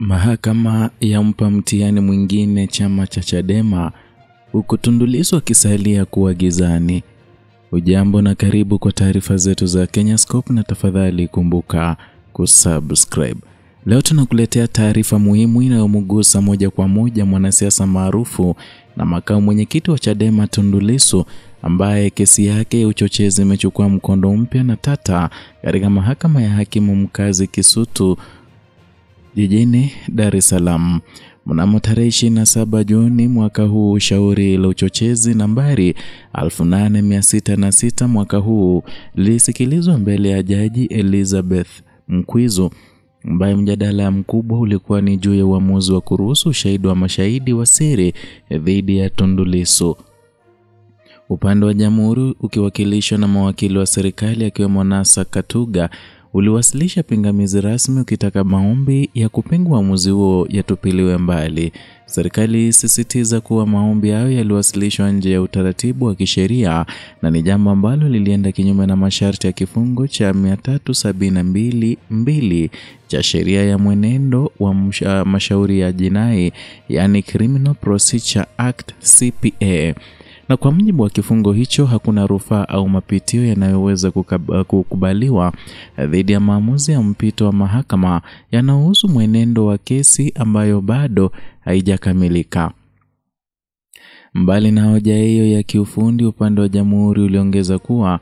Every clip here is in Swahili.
Mahakama yampa mtihani mwingine chama cha Chadema huku Tundu Lissu akisalia kuwa gizani. Ujambo na karibu kwa taarifa zetu za Kenyascope, na tafadhali kumbuka kusubscribe. Leo tunakuletea taarifa muhimu inayomgusa moja kwa moja mwanasiasa maarufu na makamu mwenyekiti wa Chadema Tundu Lissu, ambaye kesi yake ya uchochezi imechukua mkondo mpya na tata katika mahakama ya hakimu mkazi Kisutu jijini Dar es Salaam. Mnamo tarehe 27 Juni mwaka huu, shauri la uchochezi nambari 8606 mwaka huu lilisikilizwa mbele ya Jaji Elizabeth Mkwizu, ambaye mjadala mkubwa ulikuwa ni juu ya uamuzi wa kuruhusu ushahidi wa mashahidi wa siri dhidi ya Tundu Lissu. Upande wa jamhuri ukiwakilishwa na mawakili wa serikali akiwemo Nasa Katuga uliwasilisha pingamizi rasmi ukitaka maombi ya kupinga uamuzi huo yatupiliwe mbali. Serikali ilisisitiza kuwa maombi hayo yaliwasilishwa nje ya utaratibu wa kisheria na ni jambo ambalo lilienda kinyume na masharti ya kifungu cha 372(2) cha sheria ya mwenendo wa mashauri ya jinai, yani Criminal Procedure Act CPA. Na kwa mujibu wa kifungo hicho, hakuna rufaa au mapitio yanayoweza kukubaliwa dhidi ya maamuzi ya mpito wa mahakama yanayohusu mwenendo wa kesi ambayo bado haijakamilika. Mbali na hoja hiyo ya kiufundi, upande wa jamhuri uliongeza kuwa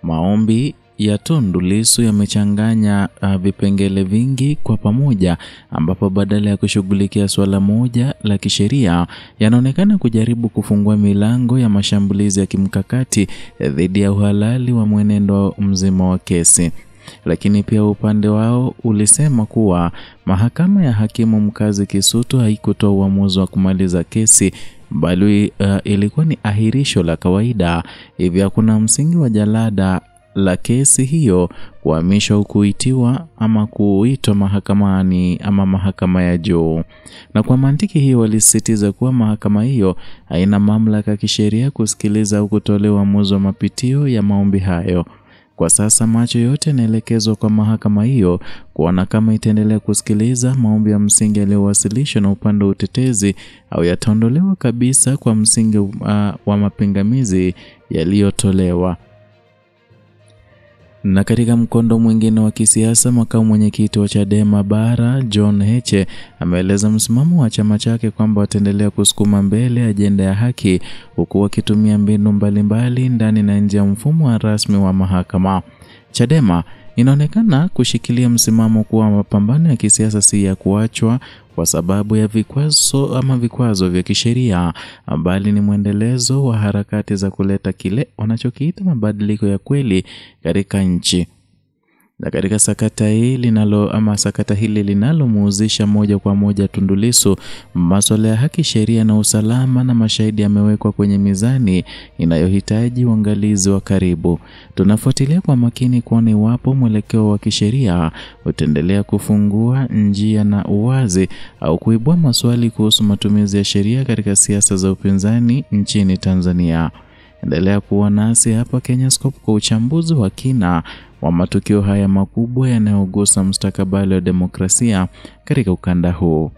maombi ya Tundu Lissu yamechanganya vipengele vingi kwa pamoja, ambapo badala ya kushughulikia swala moja la kisheria yanaonekana kujaribu kufungua milango ya mashambulizi ya kimkakati dhidi ya uhalali wa mwenendo mzima wa kesi. Lakini pia upande wao ulisema kuwa mahakama ya hakimu mkazi Kisutu haikutoa uamuzi wa kumaliza kesi, bali ilikuwa ni ahirisho la kawaida, hivyo hakuna msingi wa jalada la kesi hiyo kuhamishwa kuitiwa ama kuitwa mahakamani ama mahakama ya juu. Na kwa mantiki hiyo walisisitiza kuwa mahakama hiyo haina mamlaka kisheria kusikiliza au kutoa uamuzi wa mapitio ya maombi hayo. Kwa sasa macho yote yanaelekezwa kwa mahakama hiyo kuona kama itaendelea kusikiliza maombi ya msingi yaliyowasilishwa na upande wa utetezi au yataondolewa kabisa kwa msingi wa mapingamizi yaliyotolewa. Na katika mkondo mwingine wa kisiasa, makamu mwenyekiti wa Chadema Bara John Heche ameeleza msimamo wa chama chake kwamba wataendelea kusukuma mbele ajenda ya haki huku wakitumia mbinu mbalimbali ndani na nje ya mfumo wa rasmi wa mahakama. Chadema inaonekana kushikilia msimamo kuwa mapambano ya kisiasa si ya kuachwa kwa sababu ya vikwazo vya kisheria, bali ni mwendelezo wa harakati za kuleta kile wanachokiita mabadiliko ya kweli katika nchi. Na katika sakata hili linalomuhusisha moja kwa moja Tundu Lissu, masuala ya haki, sheria na usalama na mashahidi yamewekwa kwenye mizani inayohitaji uangalizi wa karibu. Tunafuatilia kwa makini kuona iwapo mwelekeo wa kisheria utaendelea kufungua njia na uwazi au kuibua maswali kuhusu matumizi ya sheria katika siasa za upinzani nchini Tanzania. Endelea kuwa nasi hapa Kenyascope kwa uchambuzi wa kina wa matukio haya makubwa yanayogusa mustakabali wa demokrasia katika ukanda huu.